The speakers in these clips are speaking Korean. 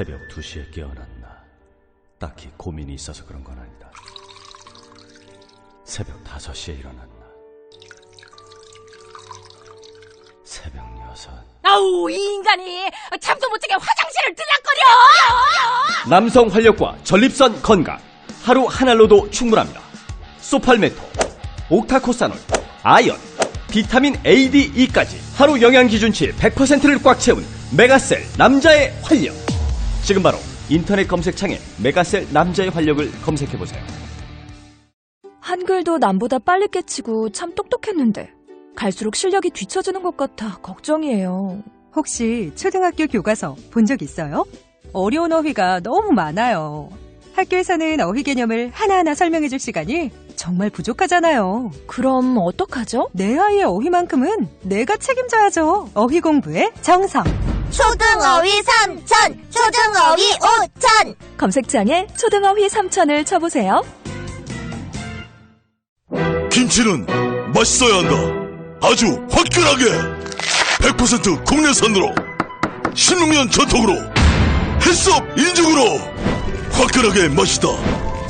새벽 2시에 깨어났나. 딱히 고민이 있어서 그런 건 아니다. 새벽 5시에 일어났나. 새벽 6. 아우, 이 인간이 잠도 못 자게 화장실을 들락거려. 남성 활력과 전립선 건강. 하루 한 알로도 충분합니다. 소팔메토, 옥타코사놀, 아연, 비타민 A, D, E까지 하루 영양 기준치 100%를 꽉 채운 메가셀 남자의 활력. 지금 바로 인터넷 검색창에 메가셀 남자의 활력을 검색해보세요. 한글도 남보다 빨리 깨치고 참 똑똑했는데 갈수록 실력이 뒤처지는 것 같아 걱정이에요. 혹시 초등학교 교과서 본 적 있어요? 어려운 어휘가 너무 많아요. 학교에서는 어휘 개념을 하나하나 설명해줄 시간이 정말 부족하잖아요. 그럼 어떡하죠? 내 아이의 어휘만큼은 내가 책임져야죠. 어휘 공부의 정성. 초등어휘 3천, 초등어휘 5천. 검색창에 초등어휘 3천을 쳐보세요. 김치는 맛있어야 한다. 아주 화끈하게 100% 국내산으로 16년 전통으로 햇섭 인증으로 화끈하게 맛있다.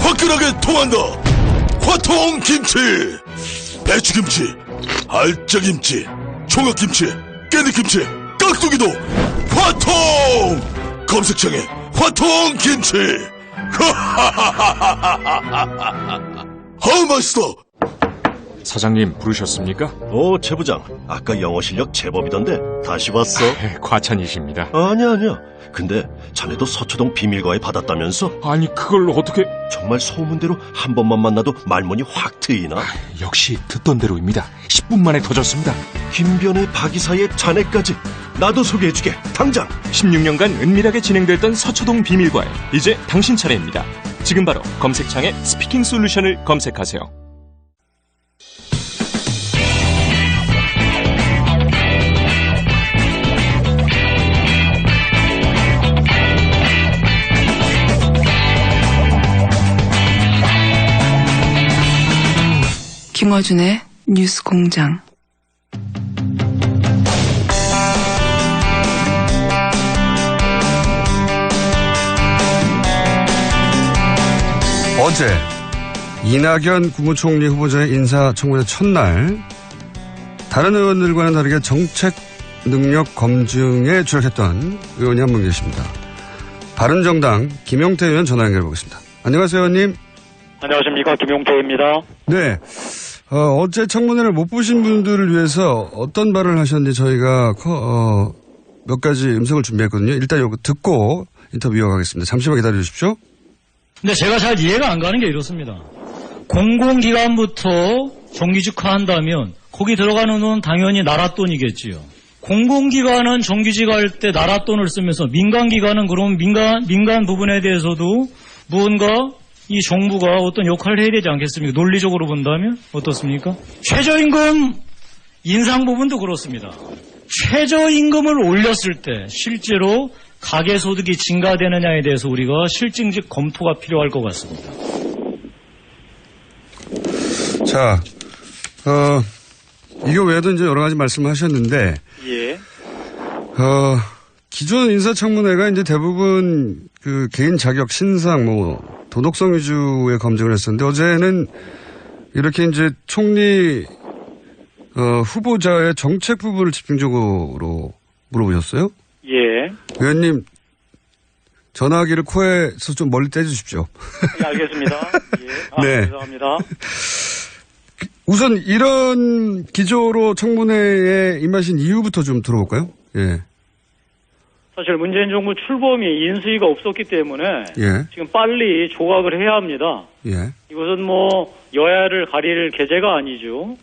화끈하게 통한다. 화통김치. 배추김치, 알짜김치, 총각김치, 깻잎김치, 깍두기도 화통. 검색창에 화통김치. 아우 맛있어. 사장님 부르셨습니까? 최 부장. 아까 영어 실력 제법이던데 다시 왔어? 과찬이십니다. 아니야. 근데 자네도 서초동 비밀과에 받았다면서? 아니 그걸 어떻게... 정말 소문대로 한 번만 만나도 말문이 확 트이나? 역시 듣던 대로입니다. 10분 만에 터졌습니다. 김변의 박이사의 자네까지 나도 소개해주게. 당장. 16년간 은밀하게 진행됐던 서초동 비밀과에 이제 당신 차례입니다. 지금 바로 검색창에 스피킹 솔루션을 검색하세요. 김어준의 뉴스공장. 어제 이낙연 국무총리 후보자의 인사청문회 첫날 다른 의원들과는 다르게 정책 능력 검증에 주력했던 의원이 한 분 계십니다. 바른정당 김용태 의원 전화 연결해보겠습니다. 안녕하세요, 의원님. 안녕하십니까, 김용태입니다. 네. 어제 청문회를 못 보신 분들을 위해서 어떤 말을 하셨는지 저희가 몇 가지 음성을 준비했거든요. 일단 이거 듣고 인터뷰 이어가겠습니다. 잠시만 기다려 주십시오. 근데 제가 잘 이해가 안 가는 게 이렇습니다. 공공기관부터 정규직화한다면 거기 들어가는 돈 당연히 나라 돈이겠지요. 공공기관은 정규직할 때 나라 돈을 쓰면서 민간기관은 그럼 민간 부분에 대해서도 무언가 이 정부가 어떤 역할을 해야 되지 않겠습니까? 논리적으로 본다면 어떻습니까? 최저임금 인상 부분도 그렇습니다. 최저임금을 올렸을 때 실제로 가계소득이 증가되느냐에 대해서 우리가 실증적 검토가 필요할 것 같습니다. 자, 이거 외에도 이제 여러 가지 말씀을 하셨는데, 예. 기존 인사청문회가 이제 대부분 그 개인 자격 신상, 도덕성 위주의 검증을 했었는데, 어제는 이렇게 이제 총리, 후보자의 정책 부분을 집중적으로 물어보셨어요? 예. 의원님, 전화기를 코에서 좀 멀리 떼주십시오. 예, 알겠습니다. 예. 네. 죄송합니다. 우선 이런 기조로 청문회에 임하신 이유부터 좀 들어볼까요? 예. 사실 문재인 정부 출범이 인수위가 없었기 때문에 예. 지금 빨리 조각을 해야 합니다. 예. 이것은 여야를 가릴 계제가 아니죠.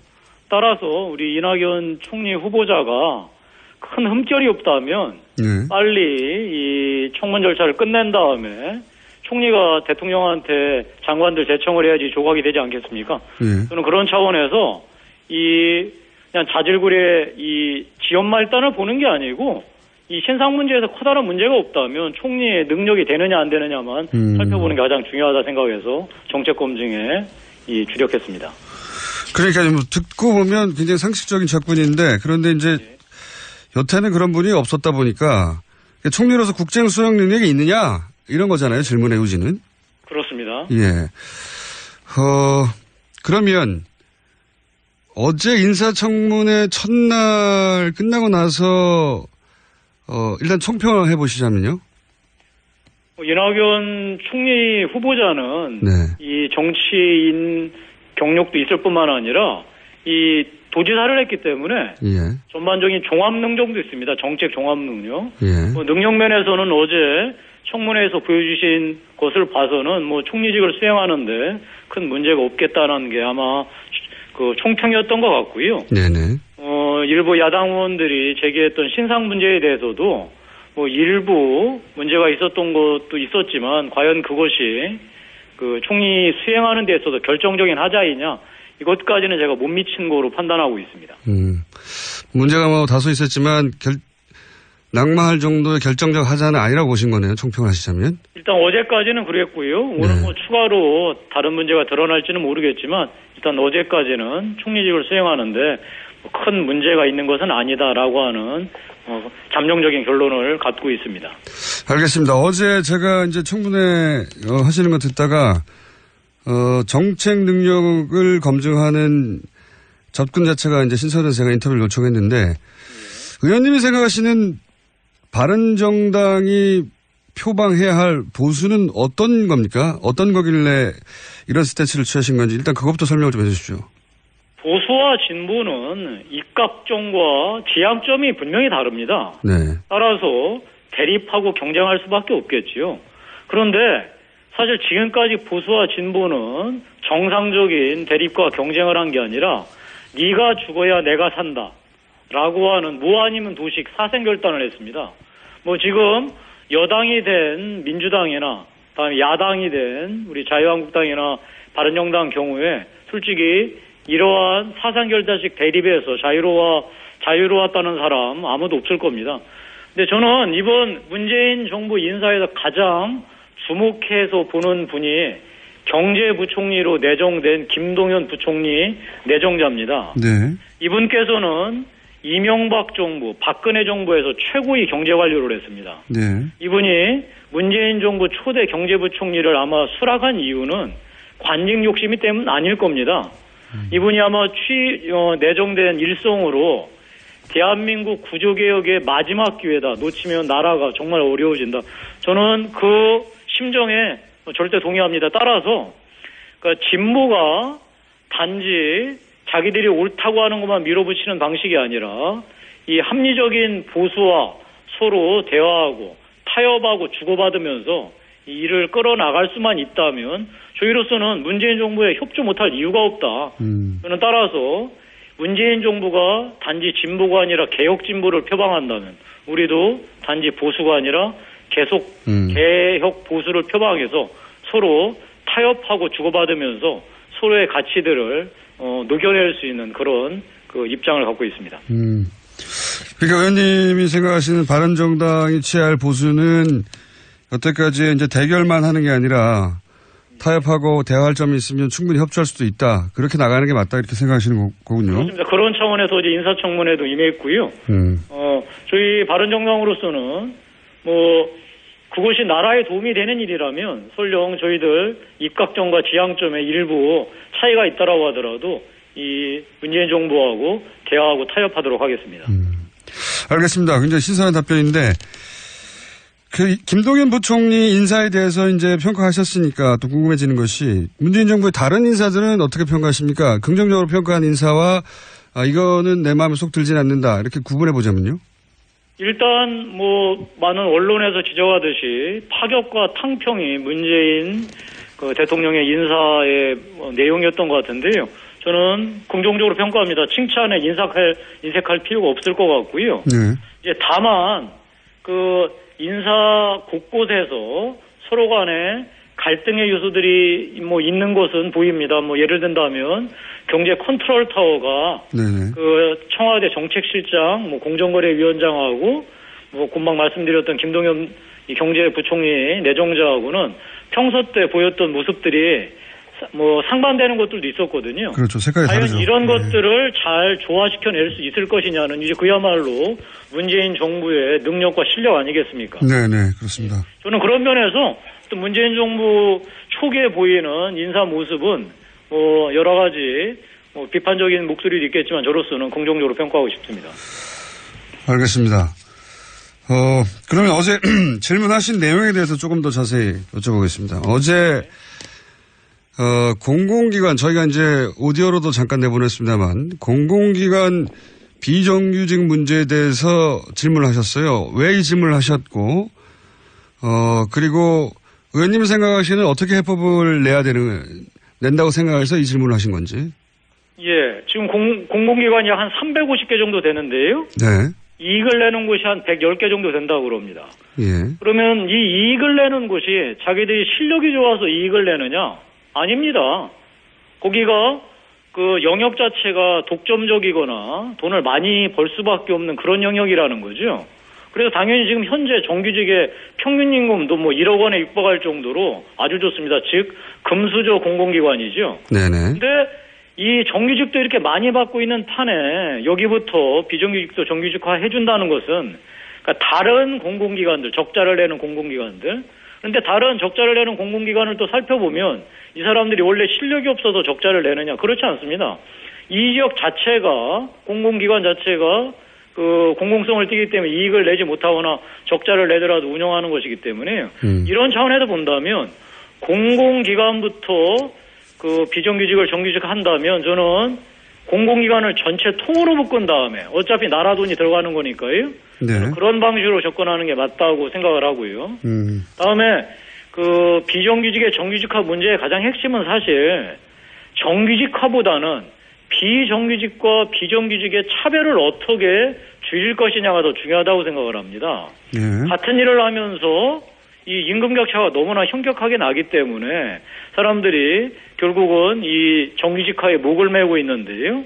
따라서 우리 이낙연 총리 후보자가 큰 흠결이 없다면 예. 빨리 이 청문 절차를 끝낸 다음에 총리가 대통령한테 장관들 제청을 해야지 조각이 되지 않겠습니까? 예. 저는 그런 차원에서 그냥 자질구레 이 지연 말단을 보는 게 아니고 이 신상 문제에서 커다란 문제가 없다면 총리의 능력이 되느냐 안 되느냐만 살펴보는 게 가장 중요하다 생각해서 정책 검증에 주력했습니다. 그러니까 듣고 보면 굉장히 상식적인 접근인데 그런데 이제 여태는 그런 분이 없었다 보니까 총리로서 국정 수행 능력이 있느냐 이런 거잖아요. 질문의 요지는. 그렇습니다. 예. 그러면 어제 인사청문회 첫날 끝나고 나서 일단 총평을 해보시자면요. 이낙연 총리 후보자는 네. 이 정치인 경력도 있을 뿐만 아니라 이 도지사를 했기 때문에 예. 전반적인 종합 능력도 있습니다. 정책 종합 능력. 예. 능력 면에서는 어제 청문회에서 보여주신 것을 봐서는 총리직을 수행하는데 큰 문제가 없겠다는 게 아마 그 총평이었던 것 같고요. 네네. 일부 야당 의원들이 제기했던 신상 문제에 대해서도 일부 문제가 있었던 것도 있었지만 과연 그것이 그 총리 수행하는 데 있어서 결정적인 하자이냐 이것까지는 제가 못 미친 거로 판단하고 있습니다. 문제가 다소 있었지만 낙마할 정도의 결정적 하자는 아니라고 보신 거네요. 총평을 하시자면. 일단 어제까지는 그랬고요. 오늘 추가로 다른 문제가 드러날지는 모르겠지만 일단 어제까지는 총리직을 수행하는데 큰 문제가 있는 것은 아니다라고 하는 잠정적인 결론을 갖고 있습니다. 알겠습니다. 어제 제가 이제 청문회 하시는 거 듣다가 정책 능력을 검증하는 접근 자체가 이제 신선해서 제가 인터뷰를 요청했는데 의원님이 생각하시는 바른정당이 표방해야 할 보수는 어떤 겁니까? 어떤 거길래 이런 스탠스를 취하신 건지 일단 그것부터 설명을 좀 해주십시오. 보수와 진보는 입각점과 지향점이 분명히 다릅니다. 네. 따라서 대립하고 경쟁할 수밖에 없겠지요. 그런데 사실 지금까지 보수와 진보는 정상적인 대립과 경쟁을 한 게 아니라 네가 죽어야 내가 산다 라고 하는 뭐 아니면 도식 사생결단을 했습니다. 지금 여당이 된 민주당이나 다음에 야당이 된 우리 자유한국당이나 바른정당 경우에 솔직히 이러한 사상결단식 대립에서 자유로웠다는 사람 아무도 없을 겁니다. 근데 저는 이번 문재인 정부 인사에서 가장 주목해서 보는 분이 경제부총리로 내정된 김동연 부총리 내정자입니다. 네. 이분께서는 이명박 정부, 박근혜 정부에서 최고의 경제관료를 했습니다. 네. 이분이 문재인 정부 초대 경제부총리를 아마 수락한 이유는 관직 욕심이 때문 아닐 겁니다. 이분이 아마 내정된 일성으로 대한민국 구조개혁의 마지막 기회다. 놓치면 나라가 정말 어려워진다. 저는 그 심정에 절대 동의합니다. 따라서 그러니까 진보가 단지 자기들이 옳다고 하는 것만 밀어붙이는 방식이 아니라 이 합리적인 보수와 서로 대화하고 타협하고 주고받으면서 이 일을 끌어나갈 수만 있다면 저희로서는 문재인 정부에 협조 못할 이유가 없다. 저는 따라서 문재인 정부가 단지 진보가 아니라 개혁 진보를 표방한다면 우리도 단지 보수가 아니라 계속 개혁 보수를 표방해서 서로 타협하고 주고받으면서 서로의 가치들을 녹여낼 수 있는 그런 그 입장을 갖고 있습니다. 그러니까 의원님이 생각하시는 바른정당이 취할 보수는 여태까지 이제 대결만 하는 게 아니라 타협하고 대화할 점이 있으면 충분히 협조할 수도 있다. 그렇게 나가는 게 맞다 이렇게 생각하시는 거군요. 그렇습니다. 그런 차원에서 이제 인사청문회도 임했고요. 저희 바른정당으로서는 그것이 나라에 도움이 되는 일이라면 설령 저희들 입각점과 지향점에 일부 차이가 있다라고 하더라도 이 문재인 정부하고 대화하고 타협하도록 하겠습니다. 알겠습니다. 굉장히 신선한 답변인데 김동연 부총리 인사에 대해서 이제 평가하셨으니까 또 궁금해지는 것이 문재인 정부의 다른 인사들은 어떻게 평가하십니까? 긍정적으로 평가한 인사와 이거는 내 마음에 속 들진 않는다 이렇게 구분해 보자면요. 일단 많은 언론에서 지적하듯이 파격과 탕평이 문재인 대통령의 인사의 내용이었던 것 같은데요. 저는 긍정적으로 평가합니다. 칭찬에 인색할 필요가 없을 것 같고요. 네. 이제 다만 인사 곳곳에서 서로 간에 갈등의 요소들이 있는 것은 보입니다. 예를 든다면 경제 컨트롤 타워가 네네. 청와대 정책실장 공정거래위원장하고 금방 말씀드렸던 김동연 경제부총리 내정자하고는 평소 때 보였던 모습들이 상반되는 것들도 있었거든요. 그렇죠. 색깔이 과연 다르죠. 이런 네. 것들을 잘 조화시켜낼 수 있을 것이냐는 이제 그야말로 문재인 정부의 능력과 실력 아니겠습니까? 네네, 그렇습니다. 저는 그런 면에서 또 문재인 정부 초기에 보이는 인사 모습은 여러 가지 비판적인 목소리도 있겠지만 저로서는 긍정적으로 평가하고 싶습니다. 알겠습니다. 그러면 어제 질문하신 내용에 대해서 조금 더 자세히 여쭤보겠습니다. 어제 공공기관, 저희가 이제 오디오로도 잠깐 내보냈습니다만, 공공기관 비정규직 문제에 대해서 질문을 하셨어요. 왜 이 질문을 하셨고, 그리고 의원님 생각하시는 어떻게 해법을 낸다고 생각해서 이 질문을 하신 건지. 예, 지금 공공기관이 한 350개 정도 되는데요. 네. 이익을 내는 곳이 한 110개 정도 된다고 그럽니다. 예. 그러면 이 이익을 내는 곳이 자기들이 실력이 좋아서 이익을 내느냐? 아닙니다. 거기가 그 영역 자체가 독점적이거나 돈을 많이 벌 수밖에 없는 그런 영역이라는 거죠. 그래서 당연히 지금 현재 정규직의 평균 임금도 1억 원에 육박할 정도로 아주 좋습니다. 즉 금수저 공공기관이죠. 네네. 근데 이 정규직도 이렇게 많이 받고 있는 판에 여기부터 비정규직도 정규직화 해준다는 것은 그러니까 다른 공공기관들, 적자를 내는 공공기관들, 그런데 다른 적자를 내는 공공기관을 또 살펴보면 이 사람들이 원래 실력이 없어서 적자를 내느냐? 그렇지 않습니다. 이 지역 자체가, 공공기관 자체가 그 공공성을 띠기 때문에 이익을 내지 못하거나 적자를 내더라도 운영하는 것이기 때문에 이런 차원에서 본다면 공공기관부터 그 비정규직을 정규직 한다면 저는 공공기관을 전체 통으로 묶은 다음에 어차피 나라 돈이 들어가는 거니까요. 네. 그런 방식으로 접근하는 게 맞다고 생각을 하고요. 다음에 그 비정규직의 정규직화 문제의 가장 핵심은 사실 정규직화보다는 비정규직과 비정규직의 차별을 어떻게 줄일 것이냐가 더 중요하다고 생각을 합니다. 네. 같은 일을 하면서 이 임금 격차가 너무나 현격하게 나기 때문에 사람들이 결국은 이 정규직화에 목을 메고 있는데요.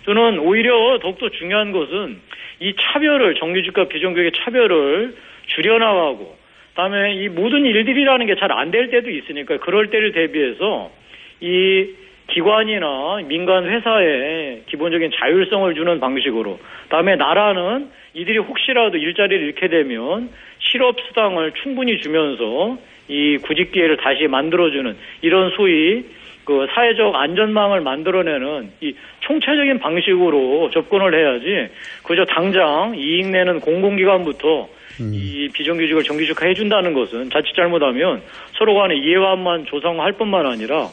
저는 오히려 더욱더 중요한 것은 이 차별을, 정규직과 비정규직의 차별을 줄여나가고, 그다음에 이 모든 일들이라는 게 잘 안 될 때도 있으니까 그럴 때를 대비해서 이 기관이나 민간 회사에 기본적인 자율성을 주는 방식으로, 그다음에 나라는 이들이 혹시라도 일자리를 잃게 되면 실업수당을 충분히 주면서 이 구직 기회를 다시 만들어주는 이런 소위 그 사회적 안전망을 만들어내는 이 총체적인 방식으로 접근을 해야지 그저 당장 이익 내는 공공기관부터 이 비정규직을 정규직화 해준다는 것은 자칫 잘못하면 서로 간에 이해관만 조성할 뿐만 아니라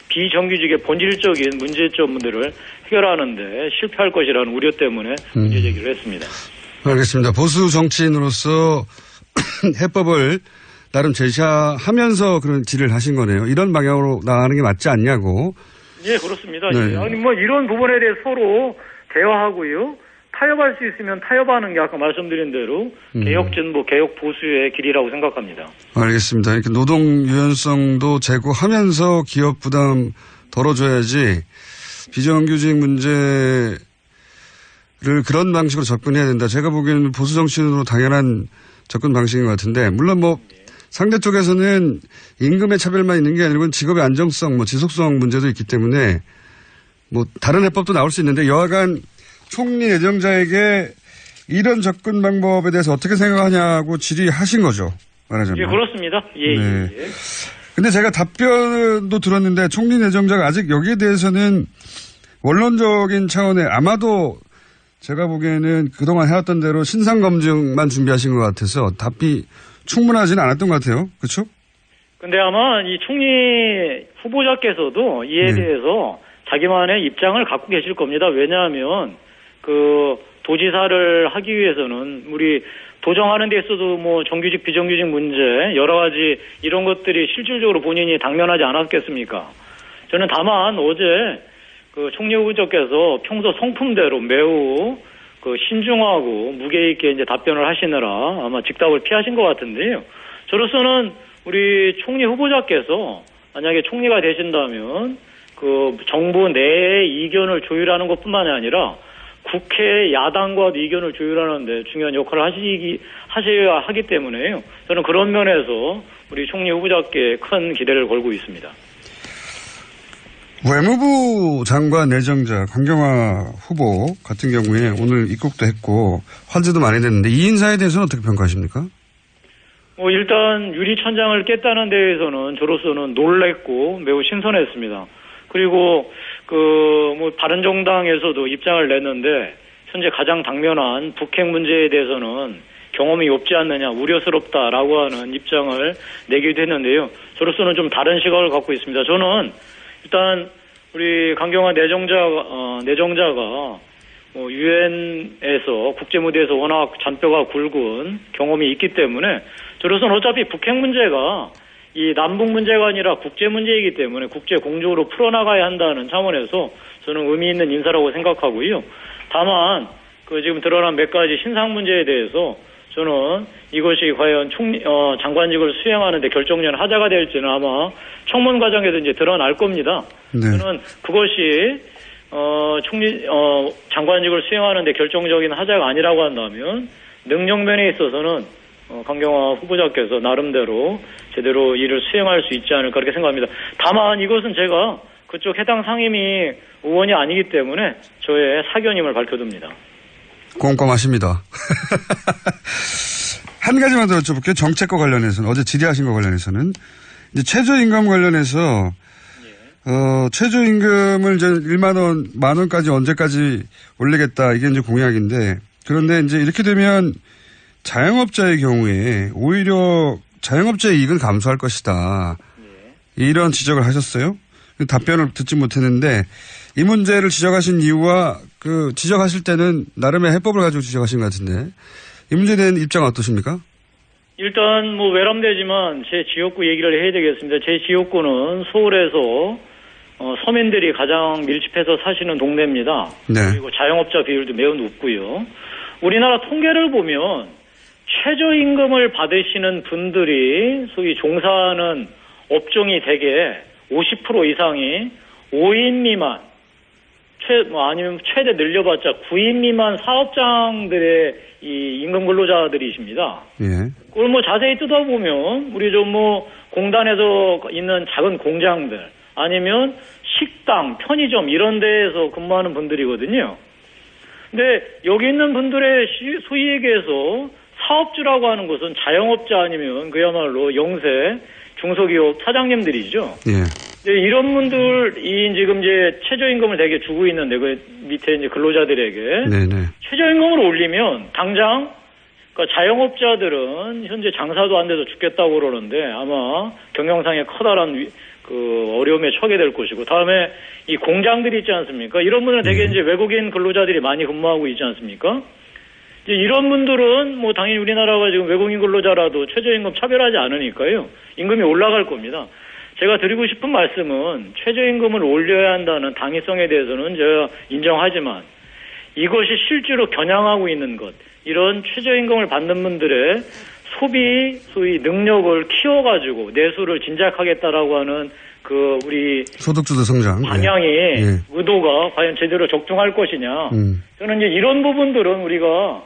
비정규직의 본질적인 문제점들을 해결하는데 실패할 것이라는 우려 때문에 문제 제기를 했습니다. 알겠습니다. 보수 정치인으로서 해법을 나름 제시하면서 그런 질의를 하신 거네요. 이런 방향으로 나가는 게 맞지 않냐고. 예, 그렇습니다. 네. 예. 아니 이런 부분에 대해 서로 대화하고요. 타협할 수 있으면 타협하는 게 아까 말씀드린 대로 개혁 진보, 개혁 보수의 길이라고 생각합니다. 알겠습니다. 이렇게 노동 유연성도 제고하면서 기업 부담 덜어줘야지 비정규직 문제를 그런 방식으로 접근해야 된다. 제가 보기에는 보수 정치인으로 당연한 접근 방식인 것 같은데, 물론 상대 쪽에서는 임금의 차별만 있는 게 아니고 직업의 안정성, 지속성 문제도 있기 때문에 다른 해법도 나올 수 있는데, 여하간 총리 내정자에게 이런 접근 방법에 대해서 어떻게 생각하냐고 질의하신 거죠, 말하자면. 예, 그렇습니다. 예, 네. 예. 근데 제가 답변도 들었는데 총리 내정자가 아직 여기에 대해서는 원론적인 차원에 아마도 제가 보기에는 그동안 해왔던 대로 신상검증만 준비하신 것 같아서 답이 충분하지는 않았던 것 같아요. 그렇죠? 근데 아마 이 총리 후보자께서도 이에 대해서 자기만의 입장을 갖고 계실 겁니다. 왜냐하면 그 도지사를 하기 위해서는 우리 도정하는 데 있어도 정규직 비정규직 문제 여러 가지 이런 것들이 실질적으로 본인이 당면하지 않았겠습니까? 저는 다만 어제 그 총리 후보자께서 평소 성품대로 매우 그 신중하고 무게 있게 이제 답변을 하시느라 아마 직답을 피하신 것 같은데요. 저로서는 우리 총리 후보자께서 만약에 총리가 되신다면 그 정부 내의 이견을 조율하는 것뿐만이 아니라 국회 야당과 의견을 조율하는데 중요한 역할을 하셔야 하기 때문에요. 저는 그런 면에서 우리 총리 후보자께 큰 기대를 걸고 있습니다. 외무부 장관 내정자 강경화 후보 같은 경우에 오늘 입국도 했고 화제도 많이 됐는데 이 인사에 대해서는 어떻게 평가하십니까? 일단 유리천장을 깼다는 데에서는 저로서는 놀랬고 매우 신선했습니다. 그리고 바른정당에서도 입장을 냈는데 현재 가장 당면한 북핵 문제에 대해서는 경험이 없지 않느냐, 우려스럽다라고 하는 입장을 내기도 했는데요. 저로서는 좀 다른 시각을 갖고 있습니다. 저는 일단 우리 강경화 내정자가 유엔에서 국제무대에서 워낙 잔뼈가 굵은 경험이 있기 때문에 저로서는 어차피 북핵 문제가 이 남북 문제가 아니라 국제 문제이기 때문에 국제 공조로 풀어나가야 한다는 차원에서 저는 의미 있는 인사라고 생각하고요. 다만 지금 드러난 몇 가지 신상 문제에 대해서 저는 이것이 과연 장관직을 수행하는 데 결정적 하자가 될지는 아마 청문 과정에서 이제 드러날 겁니다. 네. 저는 그것이 장관직을 수행하는 데 결정적인 하자가 아니라고 한다면 능력면에 있어서는 강경화 후보자께서 나름대로 제대로 일을 수행할 수 있지 않을까 그렇게 생각합니다. 다만 이것은 제가 그쪽 해당 상임위 의원이 아니기 때문에 저의 사견임을 밝혀둡니다. 꼼꼼하십니다. 한 가지만 더 여쭤볼게요. 정책과 관련해서는 어제 질의하신 것 관련해서는 이제 최저임금 관련해서 최저임금을 이제 1만 원까지 언제까지 올리겠다 이게 이제 공약인데 그런데 이제 이렇게 되면 자영업자의 경우에 오히려 자영업자의 이익은 감소할 것이다. 이런 지적을 하셨어요. 답변을 듣지 못했는데 이 문제를 지적하신 이유와 지적하실 때는 나름의 해법을 가지고 지적하신 것 같은데 이 문제에 대한 입장은 어떠십니까? 일단 외람되지만 제 지역구 얘기를 해야 되겠습니다. 제 지역구는 서울에서 서민들이 가장 밀집해서 사시는 동네입니다. 네. 그리고 자영업자 비율도 매우 높고요. 우리나라 통계를 보면 최저임금을 받으시는 분들이 소위 종사하는 업종이 대개 50% 이상이 5인 미만, 아니면 최대 늘려봤자 9인 미만 사업장들의 이 임금 근로자들이십니다. 예. 그걸 자세히 뜯어보면 우리 공단에서 있는 작은 공장들 아니면 식당, 편의점 이런 데에서 근무하는 분들이거든요. 근데 여기 있는 분들의 소위 얘기해서 사업주라고 하는 것은 자영업자 아니면 그야말로 영세 중소기업 사장님들이죠. 예. 이런 분들이 지금 이제 최저임금을 되게 주고 있는데 그 밑에 이제 근로자들에게 네네. 최저임금을 올리면 당장 그러니까 자영업자들은 현재 장사도 안 돼서 죽겠다고 그러는데 아마 경영상에 커다란 어려움에 처하게 될 것이고 다음에 이 공장들이 있지 않습니까? 이런 분들은 되게 이제 외국인 근로자들이 많이 근무하고 있지 않습니까? 이제 이런 분들은 당연히 우리나라가 지금 외국인 근로자라도 최저임금 차별하지 않으니까요. 임금이 올라갈 겁니다. 제가 드리고 싶은 말씀은 최저임금을 올려야 한다는 당위성에 대해서는 제가 인정하지만 이것이 실제로 겨냥하고 있는 것, 이런 최저임금을 받는 분들의 소위 능력을 키워가지고 내수를 진작하겠다라고 하는 우리 소득주도 성장 방향이 의도가 과연 제대로 적중할 것이냐. 저는 이제 이런 부분들은 우리가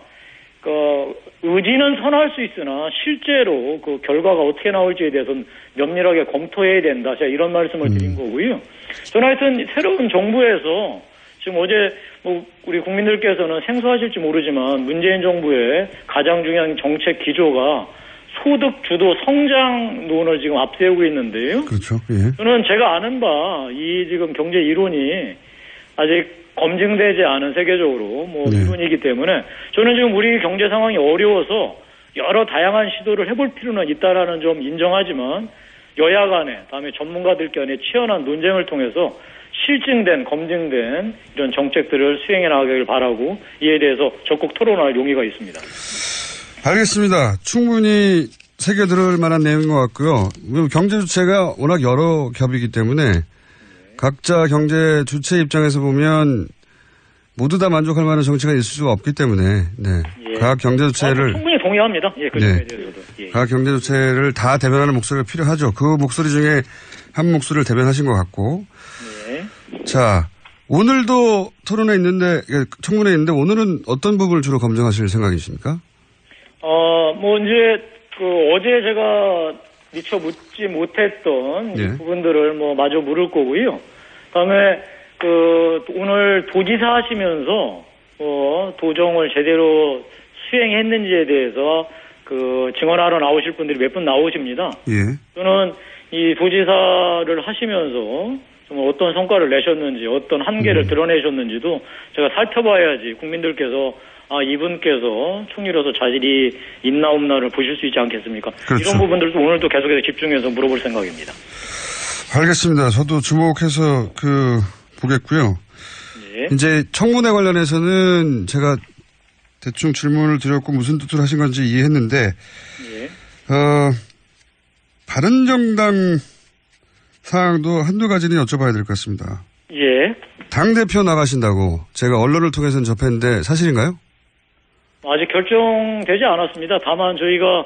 의지는 선할 수 있으나 실제로 결과가 어떻게 나올지에 대해서는 면밀하게 검토해야 된다. 제가 이런 말씀을 드린 거고요. 저는 하여튼 새로운 정부에서 지금 어제 우리 국민들께서는 생소하실지 모르지만 문재인 정부의 가장 중요한 정책 기조가 소득 주도 성장론을 지금 앞세우고 있는데요. 그렇죠. 예. 저는 제가 아는 바 이 지금 경제 이론이 아직 검증되지 않은 세계적으로 이론이기 때문에 저는 지금 우리 경제 상황이 어려워서 여러 다양한 시도를 해볼 필요는 있다라는 점 인정하지만 여야 간에 다음에 전문가들 간에 치열한 논쟁을 통해서 실증된 검증된 이런 정책들을 수행해 나가길 바라고 이에 대해서 적극 토론할 용의가 있습니다. 알겠습니다. 충분히 새겨들을 만한 내용인 것 같고요. 경제 주체가 워낙 여러 겹이기 때문에 각자 경제 주체 입장에서 보면 모두 다 만족할 만한 정치가 있을 수가 없기 때문에 각 경제 주체를 충분히 동의합니다. 그 점에 대해서도. 각 경제 주체를 다 대변하는 목소리가 필요하죠. 그 목소리 중에 한 목소리를 대변하신 것 같고. 자, 오늘도 토론회 있는데 청문회 있는데 오늘은 어떤 부분을 주로 검증하실 생각이십니까? 이제 어제 제가 미처 묻지 못했던 부분들을 마저 물을 거고요. 그다음에 오늘 도지사 하시면서 도정을 제대로 수행했는지에 대해서 증언하러 나오실 분들이 몇 분 나오십니다. 예. 저는 이 도지사를 하시면서 좀 어떤 성과를 내셨는지, 어떤 한계를 드러내셨는지도 제가 살펴봐야지 국민들께서 이분께서 총리로서 자질이 있나 없나를 보실 수 있지 않겠습니까? 그렇죠. 이런 부분들도 오늘도 계속해서 집중해서 물어볼 생각입니다. 알겠습니다. 저도 주목해서 보겠고요. 예. 이제 청문회 관련해서는 제가 대충 질문을 드렸고 무슨 뜻으로 하신 건지 이해했는데, 예. 바른정당 사항도 한두 가지는 여쭤봐야 될 것 같습니다. 예. 당대표 나가신다고 제가 언론을 통해서는 접했는데 사실인가요? 아직 결정되지 않았습니다. 다만 저희가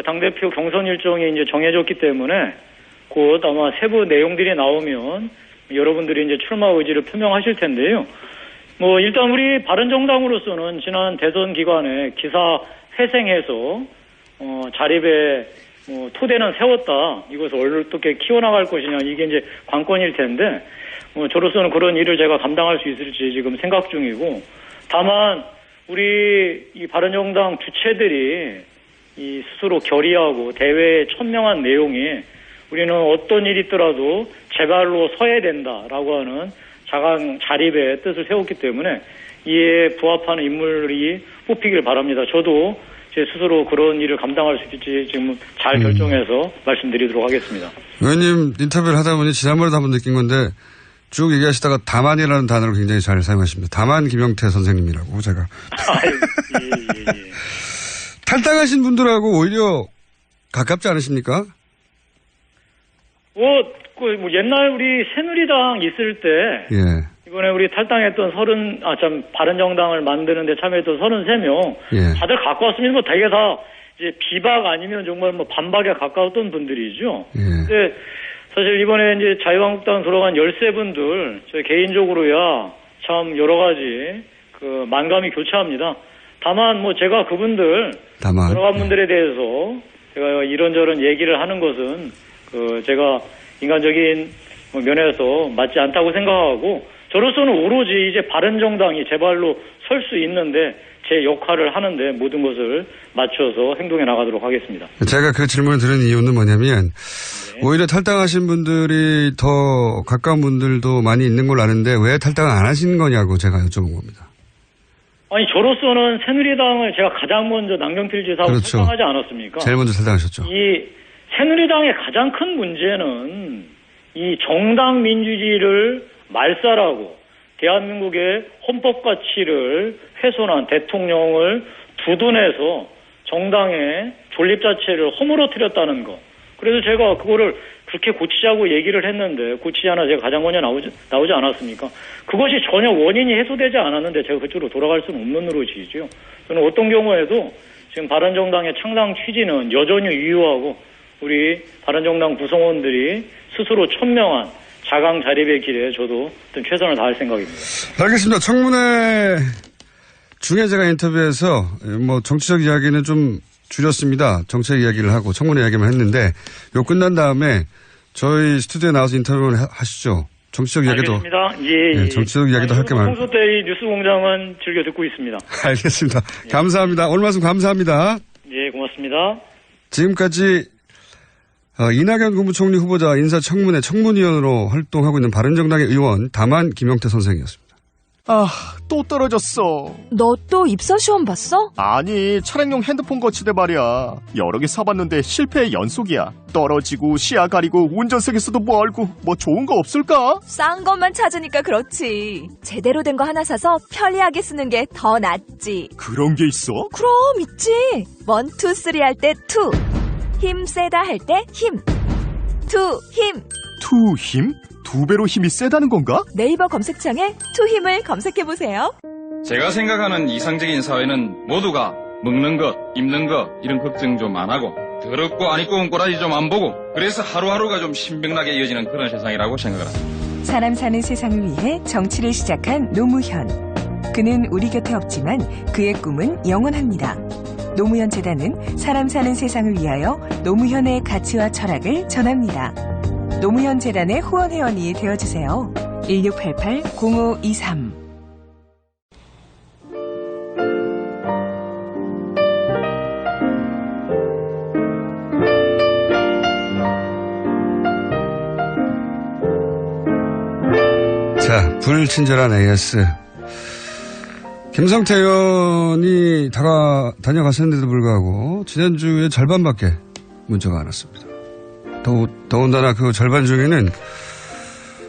당대표 경선 일정이 이제 정해졌기 때문에 곧 아마 세부 내용들이 나오면 여러분들이 이제 출마 의지를 표명하실 텐데요. 일단 우리 바른정당으로서는 지난 대선 기간에 기사 회생해서 자립에 토대는 세웠다. 이것을 어떻게 키워나갈 것이냐. 이게 이제 관건일 텐데 저로서는 그런 일을 제가 감당할 수 있을지 지금 생각 중이고, 다만 우리 이 바른정당 주체들이 이 스스로 결의하고 대회에 천명한 내용이 우리는 어떤 일이 있더라도 제발로 서야 된다라고 하는 자강 자립의 뜻을 세웠기 때문에 이에 부합하는 인물이 뽑히길 바랍니다. 저도 제 스스로 그런 일을 감당할 수 있을지 지금 잘 결정해서 말씀드리도록 하겠습니다. 의원님 인터뷰를 하다 보니 지난번에도 한번 느낀 건데 쭉 얘기하시다가 다만이라는 단어를 굉장히 잘 사용하십니다. 다만 김영태 선생님이라고 제가. 예. 탈당하신 분들하고 오히려 가깝지 않으십니까? 옛날 우리 새누리당 있을 때 예. 이번에 우리 탈당했던 바른정당을 만드는데 참여했던 33명 예. 다들 가까웠습니다. 되게 다 이제 비박 아니면 정말 반박에 가까웠던 분들이죠. 예. 근데 사실 이번에 이제 자유한국당 들어간 13분들 저 개인적으로야 참 여러 가지 만감이 교차합니다. 다만 제가 그분들 들어간 분들에 대해서 제가 이런저런 얘기를 하는 것은 제가 인간적인 면에서 맞지 않다고 생각하고, 저로서는 오로지 이제 바른정당이 제 발로 설 수 있는데 제 역할을 하는데 모든 것을 맞춰서 행동해 나가도록 하겠습니다. 제가 그 질문을 드린 이유는 뭐냐면 오히려 탈당하신 분들이 더 가까운 분들도 많이 있는 걸로 아는데 왜 탈당을 안 하신 거냐고 제가 여쭤본 겁니다. 아니 저로서는 새누리당을 제가 가장 먼저 남경필 지사하고 그렇죠. 탈당하지 않았습니까? 제일 먼저 탈당하셨죠. 이 새누리당의 가장 큰 문제는 이 정당 민주주의를 말살하고 대한민국의 헌법 가치를 훼손한 대통령을 두둔해서 정당의 존립 자체를 허물어뜨렸다는 거. 그래서 제가 그거를 그렇게 고치자고 얘기를 했는데 고치지 않아 제가 가장 먼저 나오지 않았습니까? 그것이 전혀 원인이 해소되지 않았는데 제가 그쪽으로 돌아갈 수는 없는 노릇이죠. 저는 어떤 경우에도 지금 바른정당의 창당 취지는 여전히 유효하고 우리 바른정당 구성원들이 스스로 천명한 자강 자립의 길에 저도 최선을 다할 생각입니다. 알겠습니다. 청문회 중에 제가 인터뷰에서 정치적 이야기는 좀 줄였습니다. 정책 이야기를 하고 청문회 이야기만 했는데 요 끝난 다음에 저희 스튜디오에 나와서 인터뷰를 하시죠. 정치적 이야기도. 알겠습니다. 예. 정치적 이야기도 할 게 많아요. 평소 때 이 뉴스공장은 즐겨 듣고 있습니다. 알겠습니다. 감사합니다. 오늘 말씀 감사합니다. 예, 고맙습니다. 지금까지 이낙연 국무총리 후보자 인사청문회 청문위원으로 활동하고 있는 바른정당의 의원 다만 김영태 선생이었습니다. 또 떨어졌어. 너 또 입사시험 봤어? 아니, 차량용 핸드폰 거치대 말이야. 여러 개 사봤는데 실패의 연속이야. 떨어지고 시야 가리고 운전석에서도 멀고 뭐 좋은 거 없을까? 싼 것만 찾으니까 그렇지. 제대로 된 거 하나 사서 편리하게 쓰는 게 더 낫지. 그런 게 있어? 그럼 있지. 1, 2, 3 할 때 2. 힘 세다 할 때 힘. 2, 힘. 투 힘? 2배로 힘이 세다는 건가? 네이버 검색창에 2힘을 검색해보세요. 제가 생각하는 이상적인 사회는 모두가 먹는 것, 입는 것 이런 걱정 좀 안 하고 더럽고 안 입고 온 꼬라지 좀 안 보고 그래서 하루하루가 좀 신명나게 이어지는 그런 세상이라고 생각을 합니다. 사람 사는 세상을 위해 정치를 시작한 노무현. 그는 우리 곁에 없지만 그의 꿈은 영원합니다. 노무현 재단은 사람 사는 세상을 위하여 노무현의 가치와 철학을 전합니다. 노무현 재단의 후원 회원이 되어주세요. 1688-0523. 자, 불친절한 AS. 김성태 의원이 다녀갔었는데도 불구하고 지난주에 절반밖에 문자가 안 왔습니다. 더군다나 그 절반 중에는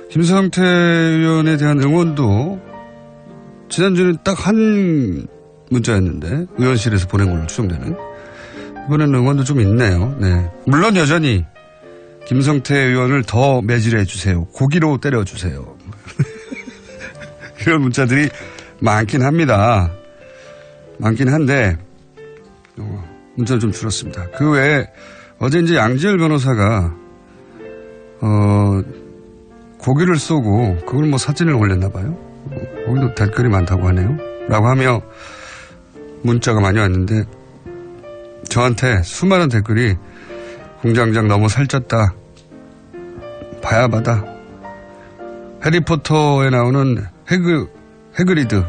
김성태 의원에 대한 응원도 지난주는 딱 한 문자였는데 의원실에서 보낸 걸로 추정되는. 이번에는 응원도 좀 있네요. 네. 물론 여전히 김성태 의원을 더 매질해 주세요. 고기로 때려 주세요. 이런 문자들이 많긴 합니다. 많긴 한데 문자는 좀 줄었습니다. 그 외에 어제 이제 양지열 변호사가 고기를 쏘고 그걸 뭐 사진을 올렸나 봐요. 거기도 댓글이 많다고 하네요. 라고 하며 문자가 많이 왔는데 저한테 수많은 댓글이 공장장 너무 살쪘다. 봐야 받아. 해리포터에 나오는 해그리드.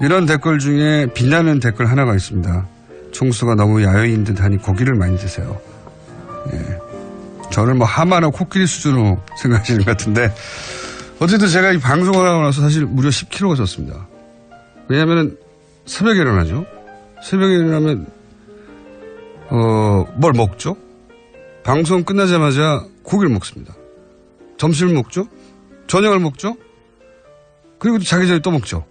이런 댓글 중에 빛나는 댓글 하나가 있습니다. 총수가 너무 야외인 듯 하니 고기를 많이 드세요. 예. 저를 뭐 하마나 코끼리 수준으로 생각하시는 것 같은데 어쨌든 제가 이 방송을 하고 나서 사실 무려 10kg가 쪘습니다. 왜냐하면 새벽에 일어나죠. 새벽에 일어나면 뭘 먹죠? 방송 끝나자마자 고기를 먹습니다. 점심을 먹죠? 저녁을 먹죠? 그리고 자기 전에 또 먹죠.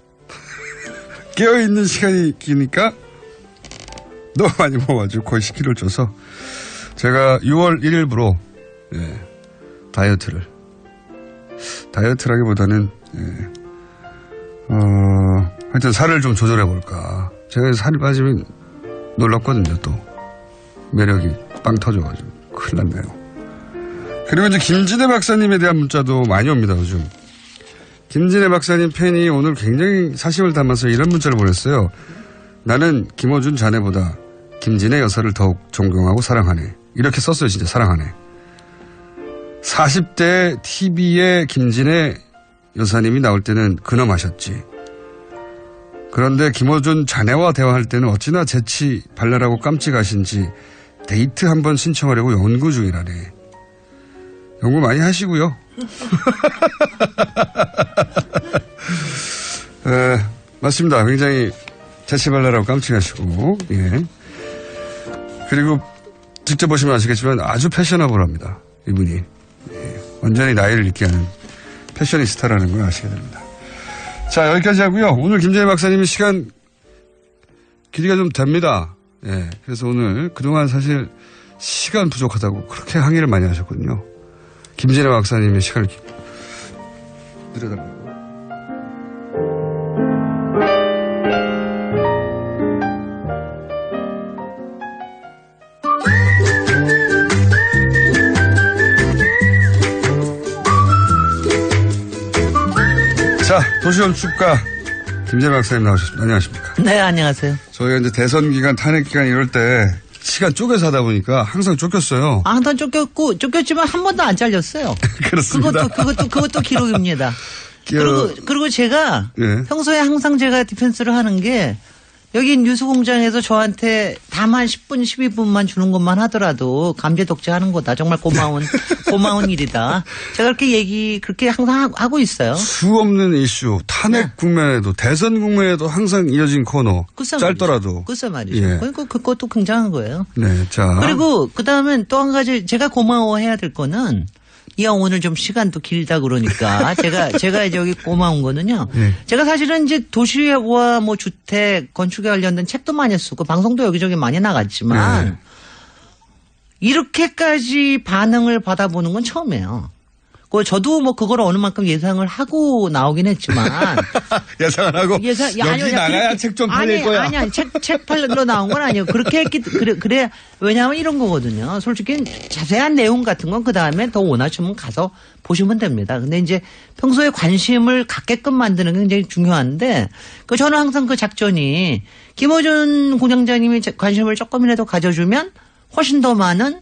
깨어있는 시간이 기니까 너무 많이 먹어가지고 거의 10kg를 쪄서 제가 6월 1일부로 다이어트라기보다는 하여튼 살을 좀 조절해볼까. 제가 살이 빠지면 놀랍거든요. 또 매력이 빵 터져가지고 큰일 났네요. 그리고 이제 김진애 박사님에 대한 문자도 많이 옵니다. 요즘 김진애 박사님 팬이 오늘 굉장히 사심을 담아서 이런 문자를 보냈어요. 나는 김어준 자네보다 김진애 여사를 더욱 존경하고 사랑하네. 이렇게 썼어요. 진짜 사랑하네. 40대 TV에 김진애 여사님이 나올 때는 근엄하셨지. 그런데 김어준 자네와 대화할 때는 어찌나 재치 발랄하고 깜찍하신지 데이트 한번 신청하려고 연구 중이라네. 연구 많이 하시고요. 맞습니다. 굉장히 재치발랄하고 깜찍하시고, 예. 그리고 직접 보시면 아시겠지만 아주 패셔너블합니다. 이분이. 예. 완전히 나이를 잊게 하는 패셔니스타라는 걸 아시게 됩니다. 자, 여기까지 하고요. 오늘 김재희 박사님이 시간 길이가 좀 됩니다. 예. 그래서 오늘 그동안 사실 시간 부족하다고 그렇게 항의를 많이 하셨거든요. 김진애 박사님의 시간을 늘려달라고. 자, 도시원 축가 김재희 박사님 나오셨습니다. 안녕하십니까? 네, 안녕하세요. 저희가 이제 대선 기간, 탄핵 기간 이럴 때 시간 쪼개서 하다 보니까 항상 쫓겼어요. 항상 쫓겼지만 한 번도 안 잘렸어요. 그렇습니다. 그것도 기록입니다. 그리고 제가 평소에 항상 제가 디펜스를 하는 게 여기 뉴스공장에서 저한테 다만 10분, 12분만 주는 것만 하더라도 감제 독재하는 거다. 정말 고마운 일이다. 제가 그렇게 항상 하고 있어요. 수 없는 이슈, 탄핵 국면에도, 대선 국면에도 항상 이어진 코너. 짧더라도. 글쎄 말이죠. 예. 그러니까 그것도 굉장한 거예요. 네, 자. 그리고 그 다음엔 또 한 가지 제가 고마워해야 될 거는 오늘 좀 시간도 길다 그러니까 제가 이제 여기 고마운 거는요. 네. 제가 사실은 이제 도시와 뭐 주택 건축에 관련된 책도 많이 쓰고 방송도 여기저기 많이 나갔지만 이렇게까지 반응을 받아보는 건 처음이에요. 저도 뭐 그걸 어느 만큼 예상을 하고 나오긴 했지만 예상을 하고 여기 나가야 책 좀 팔릴 거야. 아니 책 팔러 나온 건 아니에요. 그렇게 했기 그래 왜냐하면 이런 거거든요. 솔직히 자세한 내용 같은 건 그 다음에 더 원하시면 가서 보시면 됩니다. 근데 이제 평소에 관심을 갖게끔 만드는 게 굉장히 중요한데 저는 항상 그 작전이 김어준 공장장님이 관심을 조금이라도 가져주면 훨씬 더 많은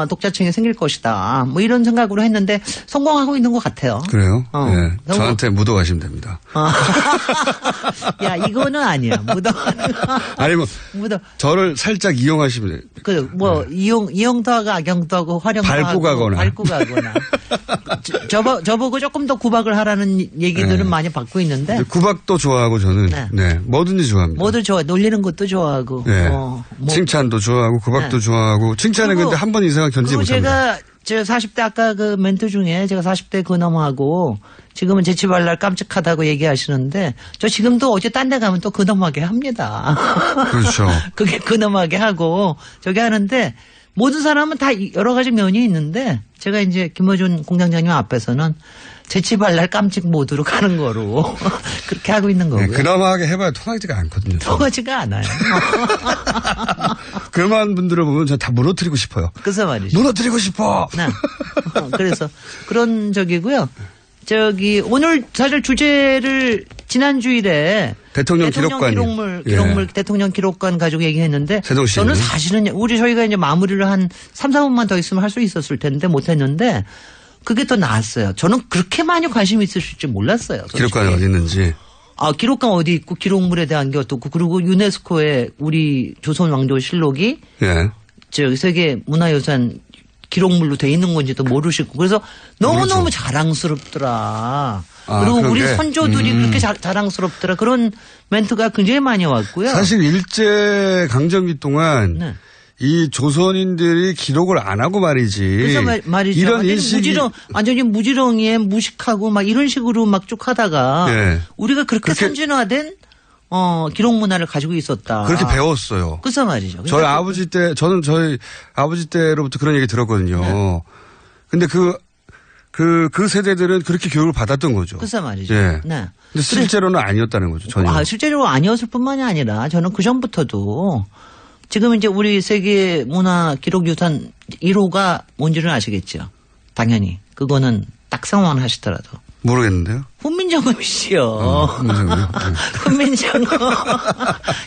독자층이 생길 것이다. 뭐 이런 생각으로 했는데 성공하고 있는 것 같아요. 그래요? 네. 저한테 묻어가시면 됩니다. 야, 이거는 아니야. 아니, 뭐, 저를 살짝 이용하시면 돼요. 이용도 하고 악용도 하고 활용도 밟고 하고. 가거나. 밟고 가거나. 저보고 조금 더 구박을 하라는 얘기들은 많이 받고 있는데. 구박도 좋아하고 저는. 네. 뭐든지 좋아합니다. 뭐든 좋아. 놀리는 것도 좋아하고. 네. 칭찬도 좋아하고, 구박도 좋아하고. 칭찬은 근데 한 번 이상은 견디지 못합니다. 제가 40대 아까 그 멘트 중에 제가 40대 근엄하고 지금은 재치발랄 깜찍하다고 얘기하시는데 저 지금도 어제 딴 데 가면 또 근엄하게 합니다. 그렇죠. 그게 근엄하게 하고 저기 하는데 모든 사람은 다 여러 가지 면이 있는데 제가 이제 김어준 공장장님 앞에서는 재치발랄 깜찍 모드로 가는 거로 그렇게 하고 있는 거고요. 네, 근엄하게 해봐야 통하지가 않거든요. 통하지가 않아요. 그런 분들을 보면 저 다 무너뜨리고 싶어요. 그래서 말이죠. 무너뜨리고 싶어. 네. 그래서 그런 적이고요. 오늘 사실 주제를 지난 주일에 대통령 기록관 기록물 대통령 기록관 가지고 얘기했는데 세동씨 저는 사실은 저희가 이제 마무리를 한 3, 4분만 더 있으면 할 수 있었을 텐데 못 했는데 그게 더 나았어요. 저는 그렇게 많이 관심이 있으실 줄 몰랐어요. 솔직히. 기록관이 어디 있는지. 기록관 어디 있고 기록물에 대한 게 어떻고 그리고 유네스코의 우리 조선 왕조실록이 세계 문화유산 기록물로 돼 있는 건지도 모르시고 그래서 너무너무 자랑스럽더라. 그리고 우리 선조들이 그렇게 자랑스럽더라. 그런 멘트가 굉장히 많이 왔고요. 사실 일제 강점기 동안 이 조선인들이 기록을 안 하고 말이지. 그래서 말이죠. 이런 인식이 완전히 무지렁이에 무식하고 막 이런 식으로 막 쭉 하다가 우리가 그렇게 선진화된 기록 문화를 가지고 있었다. 그렇게 배웠어요. 그래서 말이죠. 저희 아버지 때 저는 저희 아버지 때로부터 그런 얘기 들었거든요. 근데 그 세대들은 그렇게 교육을 받았던 거죠. 그래서 말이죠. 근데 실제로는 아니었다는 거죠. 전혀. 실제로 아니었을 뿐만이 아니라 저는 그 전부터도 지금 이제 우리 세계 문화 기록 유산 1호가 뭔지는 아시겠죠. 당연히 그거는 딱 상황하시더라도. 모르겠는데요. 훈민정음이시요. 훈민정음.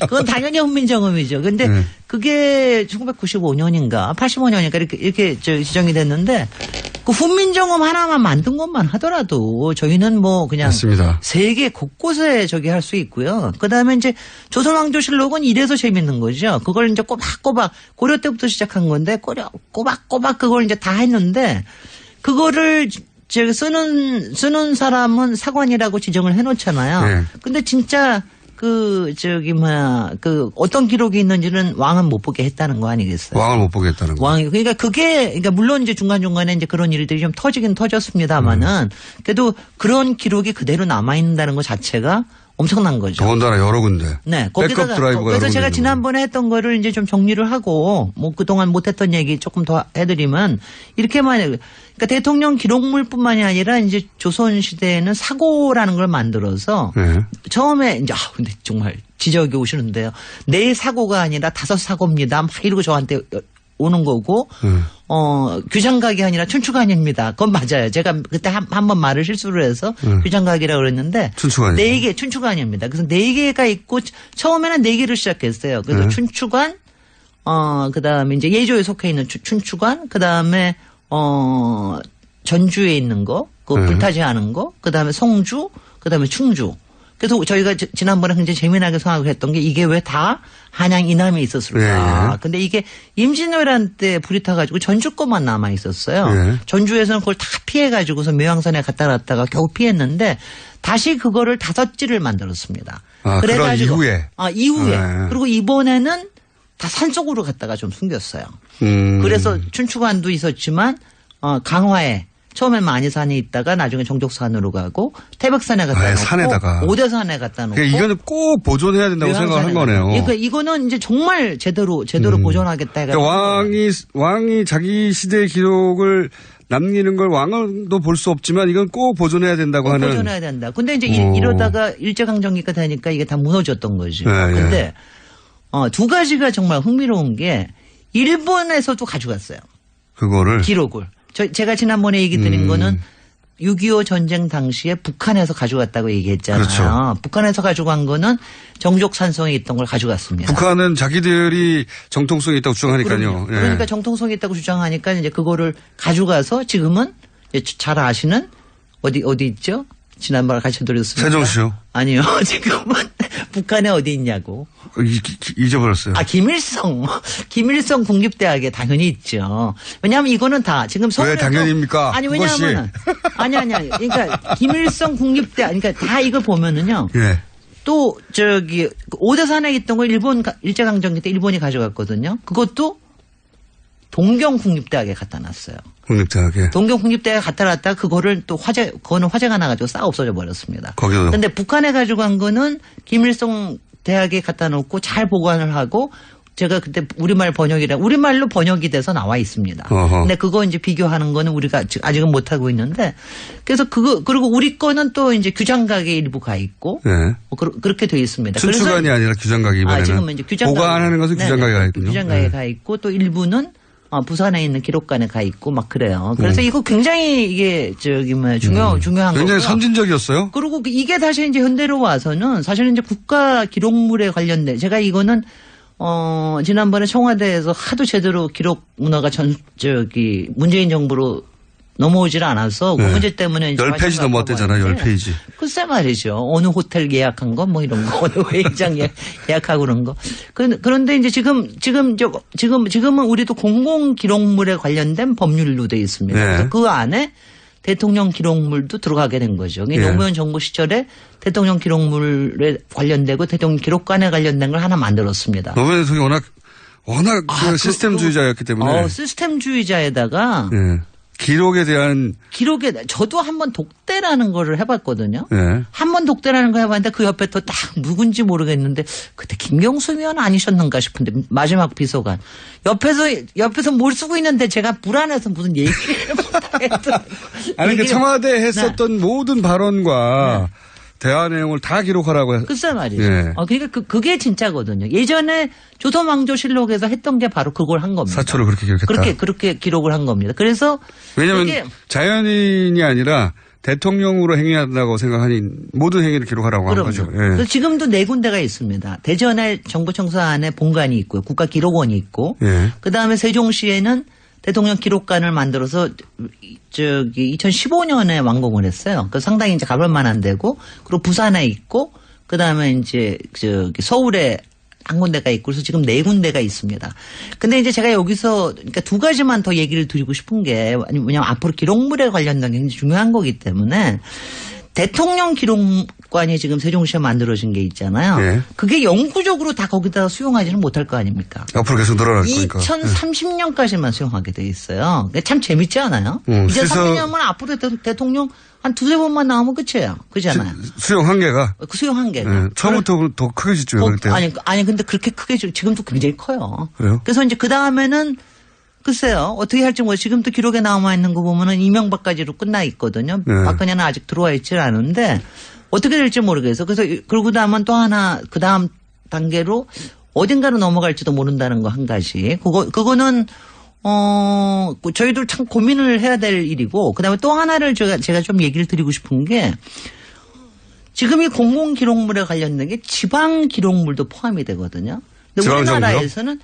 그건 당연히 훈민정음이죠. 근데 그게 1995년인가 85년인가 이렇게 지정이 됐는데 그 훈민정음 하나만 만든 것만 하더라도 저희는 뭐 그냥 맞습니다. 세계 곳곳에 저기 할 수 있고요. 그다음에 이제 조선왕조실록은 이래서 재밌는 거죠. 그걸 이제 꼬박꼬박 고려 때부터 시작한 건데 꼬박꼬박 그걸 이제 다 했는데 그거를 쓰는 사람은 사관이라고 지정을 해놓잖아요. 근데 진짜 어떤 기록이 있는지는 왕은 못 보게 했다는 거 아니겠어요? 왕을 못 보게 했다는 거. 그러니까 물론 이제 중간중간에 이제 그런 일들이 좀 터지긴 터졌습니다만은 그래도 그런 기록이 그대로 남아있는다는 것 자체가 엄청난 거죠. 더군다나 여러 군데. 네. 백업 드라이브가 그래서 제가 지난번에 했던 거를 이제 좀 정리를 하고 뭐 그동안 못했던 얘기 조금 더 해드리면 이렇게만 그러니까 대통령 기록물뿐만이 아니라 이제 조선 시대에는 사고라는 걸 만들어서 처음에 이제 근데 정말 지적이 오시는데요. 4사고가 아니라 5사고입니다. 막 이러고 저한테 오는 거고 규장각이 아니라 춘추관입니다. 그건 맞아요. 제가 그때 한 번 말을 실수를 해서 규장각이라고 그랬는데 춘추관 4개 춘추관입니다. 그래서 4개가 있고 처음에는 4개를 시작했어요. 그래서 춘추관 그다음에 이제 예조에 속해 있는 춘추관 그다음에 전주에 있는 거 그 불타지 않은 거 그다음에 송주 그다음에 충주 그래서 저희가 지난번에 굉장히 재미나게 생각을 했던 게 이게 왜 다 한양 이남에 있었을까. 근데 이게 임진왜란 때 불이 타가지고 전주 거만 남아 있었어요. 전주에서는 그걸 다 피해가지고서 묘양산에 갖다 놨다가 겨우 피했는데 다시 그거를 5지를 만들었습니다. 그래가지고 그런 이후에. 그리고 이번에는 다 산속으로 갖다가 좀 숨겼어요. 그래서 춘추관도 있었지만 강화에 처음엔 만이산에 있다가 나중에 정족산으로 가고 태백산에 갖다 놓고 산에다가. 오대산에 갖다 놓고 그러니까 이거는 꼭 보존해야 된다고 생각한 거네요. 그러니까 이거는 이제 정말 제대로 보존하겠다 해가지고 그러니까 왕이 자기 시대의 기록을 남기는 걸 왕도 볼 수 없지만 이건 꼭 보존해야 된다고 하는. 보존해야 된다. 근데 이제 이러다가 일제강점기가 되니까 이게 다 무너졌던 거지. 근데 두 가지가 정말 흥미로운 게 일본에서도 가져갔어요. 그거를. 기록을. 제가 지난번에 얘기 드린 거는 6.25 전쟁 당시에 북한에서 가져갔다고 얘기했잖아요. 그렇죠. 북한에서 가져간 거는 정족 산성에 있던 걸 가져갔습니다. 북한은 자기들이 정통성이 있다고 주장하니까요. 예. 그러니까 정통성이 있다고 주장하니까 이제 그거를 가져가서 지금은 잘 아시는 어디 있죠? 지난번에 같이 드렸습니다. 세종시요? 아니요. 지금은 북한에 어디 있냐고. 잊어버렸어요. 김일성 국립대학에 당연히 있죠. 왜냐하면 이거는 다 지금 왜 당연입니까? 아니 왜냐하면 아니. 그러니까 김일성 국립대 그러니까 다 이거 보면은요. 예. 또 저기 오대산에 있던 거 일제강점기 때 일본이 가져갔거든요. 그것도 동경국립대학에 갖다 놨어요. 국립대학에. 동경국립대학에 갖다 놨다가 그거는 화재가 나가지고 싹 없어져 버렸습니다. 거기도. 근데 북한에 가져간 거는 김일성 대학에 갖다 놓고 잘 보관을 하고 제가 그때 우리말로 번역이 돼서 나와 있습니다. 어허. 근데 그거 이제 비교하는 거는 우리가 아직은 못 하고 있는데 그래서 그리고 우리 거는 또 이제 규장각에 일부 가 있고 네. 그렇게 돼 있습니다. 순추관이 아니라 규장각이 이번에는. 지금은 이제 규장각 보관하는 것은 규장각에 가 있군요. 규장각에 가 있고 또 일부는 부산에 있는 기록관에 가 있고 막 그래요. 그래서 이거 굉장히 이게 중요한 거고요. 굉장히 선진적이었어요. 그리고 이게 다시 이제 현대로 와서는 사실은 이제 국가 기록물에 관련된 제가 이거는 지난번에 청와대에서 하도 제대로 기록 문화가 문재인 정부로 넘어오질 않아서 그 문제 때문에 10페이지 넘어왔대잖아요. 10페이지. 글쎄 말이죠. 어느 호텔 예약한 거 뭐 이런 거, 어느 회의장 예약하고 그런 거. 그런데 이제 지금은 우리도 공공기록물에 관련된 법률로 돼 있습니다. 네. 그래서 그 안에 대통령 기록물도 들어가게 된 거죠. 네. 노무현 정부 시절에 대통령 기록물에 관련되고 대통령 기록관에 관련된 걸 하나 만들었습니다. 노무현 대통령이 워낙 시스템주의자였기 때문에. 시스템주의자에다가. 네. 저도 한번 독대라는 거를 해봤거든요. 네. 한번 독대라는 거 해봤는데 그 옆에 또 딱 누군지 모르겠는데 그때 김경수 의원 아니셨는가 싶은데 마지막 비서관 옆에서 뭘 쓰고 있는데 제가 불안해서 무슨 얘기를 못하겠더라고요. 아니 그 청와대에 했었던 모든 발언과 대화 내용을 다 기록하라고 해서. 글쎄 말이죠. 예. 그러니까 그게 진짜거든요. 예전에 조선왕조실록에서 했던 게 바로 그걸 한 겁니다. 사초를 그렇게 기록했다. 그렇게 기록을 한 겁니다. 그래서 왜냐하면 자연인이 아니라 대통령으로 행위한다고 생각하니 모든 행위를 기록하라고 한 거죠. 예. 그래서 지금도 4군데가 있습니다. 대전에 정부청사 안에 본관이 있고요. 국가기록원이 있고 예. 그다음에 세종시에는 대통령 기록관을 만들어서 2015년에 완공을 했어요. 그 상당히 이제 가볼 만한 데고 그리고 부산에 있고 그다음에 이제 서울에 한 군데가 있고 그래서 지금 4군데가 있습니다. 근데 이제 제가 여기서 그러니까 2가지만 더 얘기를 드리고 싶은 게 왜냐면 앞으로 기록물에 관련된 게 굉장히 중요한 거기 때문에 대통령 기록관이 지금 세종시에 만들어진 게 있잖아요. 네. 그게 영구적으로 다 거기다 수용하지는 못할 거 아닙니까? 앞으로 계속 늘어날 거니까. 2030년까지만 수용하게 돼 있어요. 참 재밌지 않아요? 2030년만 앞으로 대통령 한 2-3번만 나오면 끝이에요. 그렇잖아요. 수용 한계가? 수용 한계가. 네. 처음부터 더 크게 짓죠. 아니 근데 그렇게 크게 지금도 굉장히 커요. 그래요? 그래서 이제 그 다음에는 글쎄요. 어떻게 할지 지금도 기록에 나와 있는 거 보면은 이명박까지로 끝나 있거든요. 네. 박근혜는 아직 들어와 있질 않은데 어떻게 될지 모르겠어. 그래서 그러고 나면 또 하나 그 다음 단계로 어딘가로 넘어갈지도 모른다는 거 한 가지. 그거는 저희들 참 고민을 해야 될 일이고 그다음에 또 하나를 제가 좀 얘기를 드리고 싶은 게 지금 이 공공기록물에 관련된 게 지방기록물도 포함이 되거든요. 근데 우리나라에서는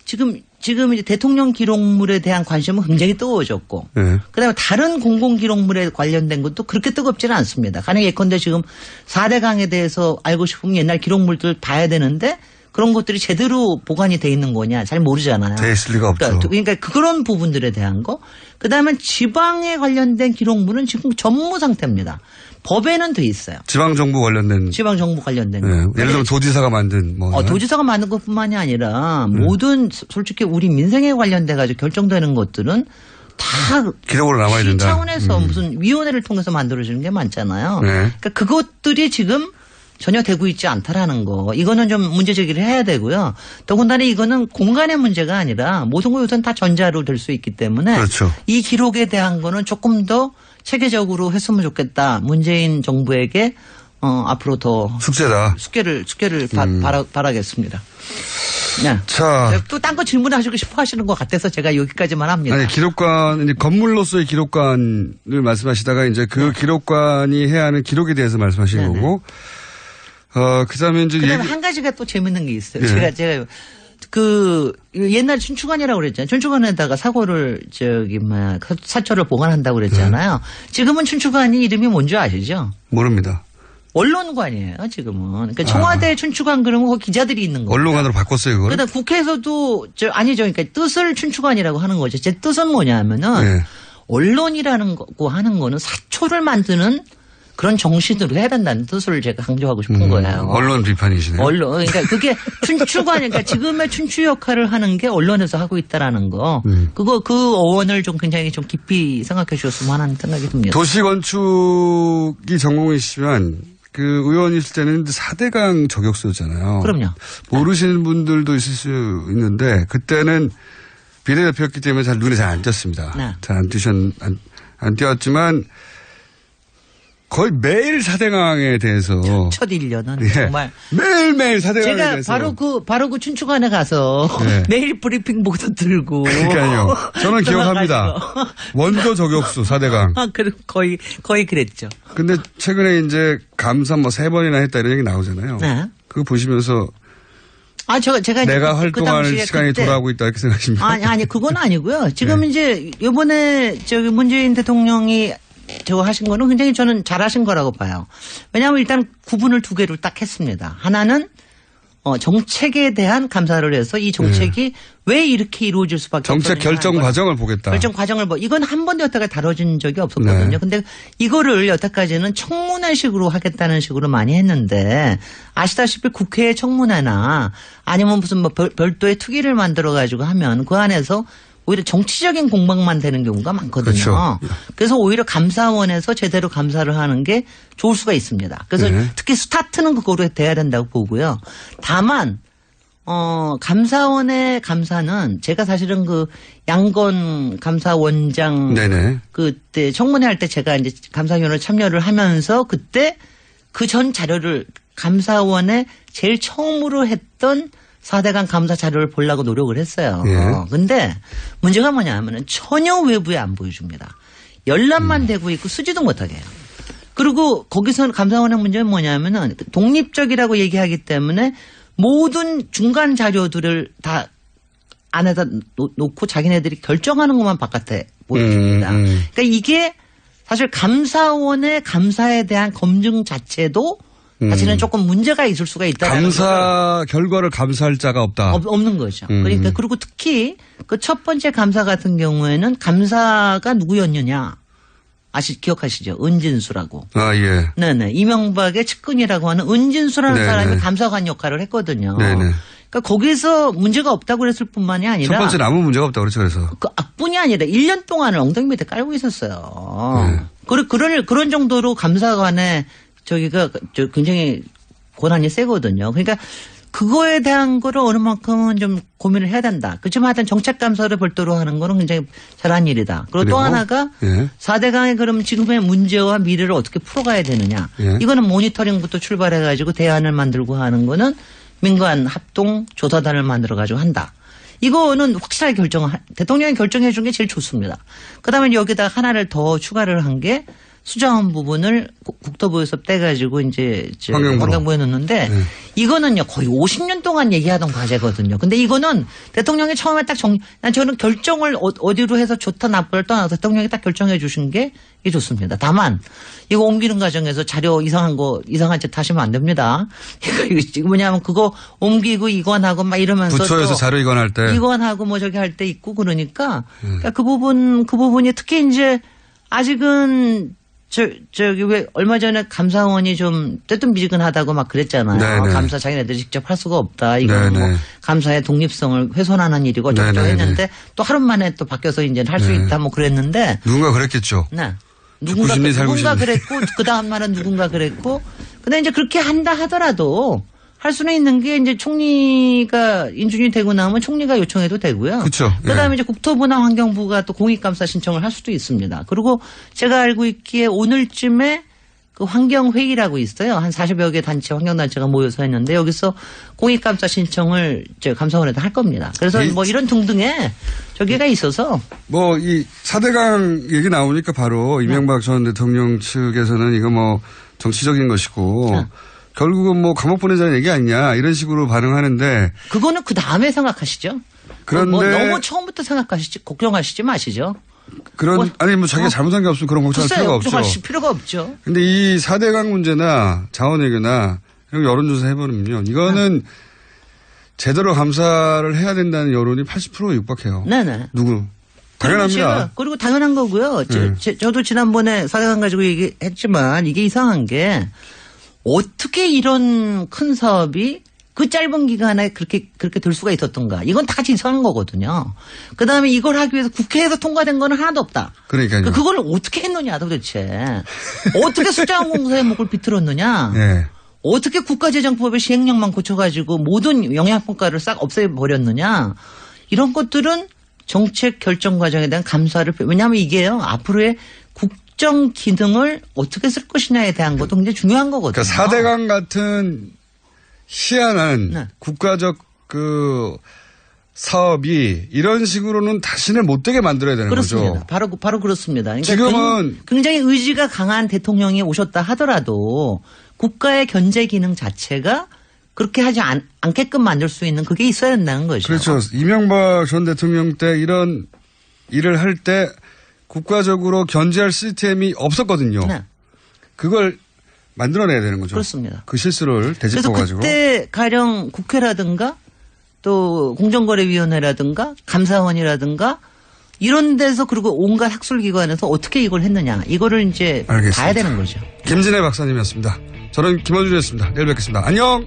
지금 이제 대통령 기록물에 대한 관심은 굉장히 뜨거워졌고, 네. 그다음에 다른 공공기록물에 관련된 것도 그렇게 뜨겁지는 않습니다. 가령 예컨대 지금 4대 강에 대해서 알고 싶으면 옛날 기록물들 봐야 되는데 그런 것들이 제대로 보관이 돼 있는 거냐 잘 모르잖아요. 돼 있을 리가 없죠. 그러니까 그런 부분들에 대한 거. 그다음에 지방에 관련된 기록물은 지금 전무 상태입니다. 법에는 돼 있어요. 지방정부 관련된. 지방정부 관련된 거. 네. 예를 들면 도지사가 만든 도지사가 만든 것뿐만이 아니라 모든 솔직히 우리 민생에 관련돼 가지고 결정되는 것들은 다 기록으로 남아야 된다. 차원에서 무슨 위원회를 통해서 만들어지는 게 많잖아요. 네. 그러니까 그것들이 지금 전혀 되고 있지 않다라는 거. 이거는 좀 문제 제기를 해야 되고요. 더군다나 이거는 공간의 문제가 아니라 모든 거 요새는 다 전자로 될 수 있기 때문에 그렇죠. 이 기록에 대한 거는 조금 더 체계적으로 했으면 좋겠다. 문재인 정부에게 앞으로 더 숙제를 바라겠습니다. 네. 자. 또 딴 거 질문하시고 싶어 하시는 것 같아서 제가 여기까지만 합니다. 아니, 기록관, 이제 건물로서의 기록관을 말씀하시다가 이제 그 기록관이 해야 하는 기록에 대해서 말씀하신 거고, 그 다음에 이제. 그다음에 한 가지가 또 재밌는 게 있어요. 예. 제가 옛날 춘추관이라고 그랬잖아요. 춘추관에다가 사초를 보관한다고 그랬잖아요. 지금은 춘추관이 이름이 뭔지 아시죠? 모릅니다. 언론관이에요, 지금은. 그러니까 청와대 춘추관 그러면 거기 기자들이 있는 거예요. 언론관으로 바꿨어요, 그걸? 그러다 국회에서도, 아니죠. 그러니까 뜻을 춘추관이라고 하는 거죠. 제 뜻은 뭐냐면은, 언론이라는 거 하는 거는 사초를 만드는 그런 정신으로 해야 된다는 뜻을 제가 강조하고 싶은 거예요. 언론 비판이시네요. 그러니까 그게 춘추관, 그러니까 지금의 춘추 역할을 하는 게 언론에서 하고 있다라는 거. 그 어원을 좀 굉장히 좀 깊이 생각해 주셨으면 하는 생각이 듭니다. 도시건축이 전공이시면 그 의원이실 때는 4대강 저격수였잖아요. 그럼요. 모르시는 분들도 있을 수 있는데 그때는 비례대표였기 때문에 눈에 잘 안 띄었습니다. 잘 안 띄었지만 거의 매일 4대강에 대해서. 첫 1년은 정말. 매일매일 4대강에 대해서. 제가 바로 그 춘추관에 가서 매일 브리핑 보도 들고. 그러니까요. 저는 기억합니다. 원조 저격수 4대강. 거의 그랬죠. 근데 최근에 이제 감사 3번이나 했다 이런 얘기 나오잖아요. 네. 그거 보시면서. 제가 내가 활동할 시간이 돌아오고 있다 이렇게 생각하십니까? 아니, 그건 아니고요. 지금 이제 이번에 문재인 대통령이 저거 하신 거는 굉장히 저는 잘하신 거라고 봐요. 왜냐하면 일단 구분을 2개를 딱 했습니다. 하나는 정책에 대한 감사를 해서 이 정책이 왜 이렇게 이루어질 수밖에 없었느냐. 정책 결정 과정을 보겠다. 결정 과정을 이건 한 번도 여태까지 다뤄진 적이 없었거든요. 근데 이거를 여태까지는 청문회식으로 하겠다는 식으로 많이 했는데 아시다시피 국회 청문회나 아니면 무슨 별도의 특위를 만들어 가지고 하면 그 안에서 오히려 정치적인 공방만 되는 경우가 많거든요. 그렇죠. 그래서 오히려 감사원에서 제대로 감사를 하는 게 좋을 수가 있습니다. 그래서 특히 스타트는 그거로 돼야 된다고 보고요. 다만 감사원의 감사는 제가 사실은 그 양건 감사원장 그때 청문회 할 때 제가 이제 감사위원을 참여를 하면서 그때 그 전 자료를 감사원에 제일 처음으로 했던 4대강 감사 자료를 보려고 노력을 했어요. 근데 문제가 뭐냐면은 전혀 외부에 안 보여줍니다. 열람만 되고 있고 쓰지도 못하게 해요. 그리고 거기서 감사원의 문제는 뭐냐면은 독립적이라고 얘기하기 때문에 모든 중간 자료들을 다 안에다 놓고 자기네들이 결정하는 것만 바깥에 보여줍니다. 그러니까 이게 사실 감사원의 감사에 대한 검증 자체도 사실은 조금 문제가 있을 수가 있다는 감사 결과를 감사할 자가 없다. 없는 거죠. 그러니까 그리고 특히 그 첫 번째 감사 같은 경우에는 감사가 누구였느냐 기억하시죠? 은진수라고. 예. 네네. 이명박의 측근이라고 하는 은진수라는 사람이 감사관 역할을 했거든요. 그러니까 거기서 문제가 없다고 그랬을 뿐만이 아니라. 첫 번째는 아무 문제가 없다고 그랬죠. 그래서. 그 뿐이 아니라 1년 동안을 엉덩이 밑에 깔고 있었어요. 그런 정도로 감사관에 저기가 굉장히 권한이 세거든요. 그러니까 그거에 대한 거를 어느 만큼은 좀 고민을 해야 된다. 그렇지만 하여튼 정책 감사를 별도로 하는 거는 굉장히 잘한 일이다. 그리고 또 하나가 4대강의 그럼 지금의 문제와 미래를 어떻게 풀어가야 되느냐. 이거는 모니터링부터 출발해가지고 대안을 만들고 하는 거는 민관 합동 조사단을 만들어가지고 한다. 이거는 확실하게 대통령이 결정해 준 게 제일 좋습니다. 그다음에 여기다 하나를 더 추가를 한 게 수자원 부분을 국토부에서 떼가지고 이제 환경부에 넣는데 이거는요 거의 50년 동안 얘기하던 과제거든요. 근데 이거는 대통령이 처음에 딱 저는 결정을 어디로 해서 좋다 나쁘를 떠나서 대통령이 딱 결정해 주신 게 이게 좋습니다. 다만 이거 옮기는 과정에서 자료 이상한 짓 하시면 안 됩니다. 이거 뭐냐면 그거 옮기고 이관하고 막 이러면서 부처에서 자료 이관할 때 이관하고 뭐 저기 할 때 있고 그러니까 그 부분이 특히 이제 아직은 저기 왜 얼마 전에 감사원이 좀 뜨뜻미지근하다고 막 그랬잖아요. 감사 자기네들이 직접 할 수가 없다. 이건 뭐 감사의 독립성을 훼손하는 일이고 어쩌고 했는데 또 하루 만에 또 바뀌어서 이제 할 수 있다 뭐 그랬는데 누군가 그랬겠죠. 누군가 그랬고 그 다음 날은 누군가 그랬고 근데 이제 그렇게 한다 하더라도 할 수는 있는 게 이제 총리가 인준이 되고 나면 총리가 요청해도 되고요. 그렇죠. 그다음에 이제 국토부나 환경부가 또 공익감사 신청을 할 수도 있습니다. 그리고 제가 알고 있기에 오늘쯤에 그 환경회의라고 있어요. 한 40여 개 단체, 환경단체가 모여서 했는데 여기서 공익감사 신청을 감사원에다 할 겁니다. 그래서 뭐 이런 등등의 저기가 있어서. 뭐 이 4대강 얘기 나오니까 바로 이명박 전 대통령 측에서는 이거 뭐 정치적인 것이고 결국은 뭐 감옥 보내자는 얘기 아니냐 이런 식으로 반응하는데. 그거는 그 다음에 생각하시죠. 그런데. 뭐 너무 처음부터 걱정하시지 마시죠. 아니, 뭐 자기가 잘못한 게 없으면 그런 걱정할 필요가 없죠. 걱정하실 필요가 없죠. 근데 이 4대강 문제나 자원외교나 이런 여론조사 해보면요. 이거는 제대로 감사를 해야 된다는 여론이 80%에 육박해요. 네네. 누구? 당연합니다. 그리고 당연한 거고요. 저도 지난번에 4대강 가지고 얘기했지만 이게 이상한 게 어떻게 이런 큰 사업이 그 짧은 기간에 그렇게 될 수가 있었던가. 이건 다 이상한 거거든요. 그 다음에 이걸 하기 위해서 국회에서 통과된 거는 하나도 없다. 그러니까요. 그걸 어떻게 했느냐 도대체. 어떻게 숫자공사의 목을 비틀었느냐. 네. 어떻게 국가재정법의 시행령만 고쳐가지고 모든 영향평가를 싹 없애버렸느냐. 이런 것들은 정책 결정 과정에 대한 감사를, 왜냐하면 이게요. 앞으로의 국정 기능을 어떻게 쓸 것이냐에 대한 것도 굉장히 중요한 거거든요. 그러니까 4대강 같은 희한한 국가적 그 사업이 이런 식으로는 다시는 못 되게 만들어야 되는 그렇습니다. 거죠. 바로 그렇습니다. 그러니까 지금은 굉장히 의지가 강한 대통령이 오셨다 하더라도 국가의 견제 기능 자체가 그렇게 하지 않게끔 만들 수 있는 그게 있어야 된다는 거죠. 그렇죠. 이명박 전 대통령 때 이런 일을 할 때 국가적으로 견제할 시스템이 없었거든요. 네. 그걸 만들어내야 되는 거죠. 그렇습니다. 그 실수를 되짚어가지고. 그래서 그때 가령 국회라든가 또 공정거래위원회라든가 감사원이라든가 이런 데서 그리고 온갖 학술기관에서 어떻게 이걸 했느냐. 이거를 이제 알겠습니다. 봐야 되는 거죠. 김진애 박사님이었습니다. 저는 김원준이었습니다. 내일 뵙겠습니다. 안녕!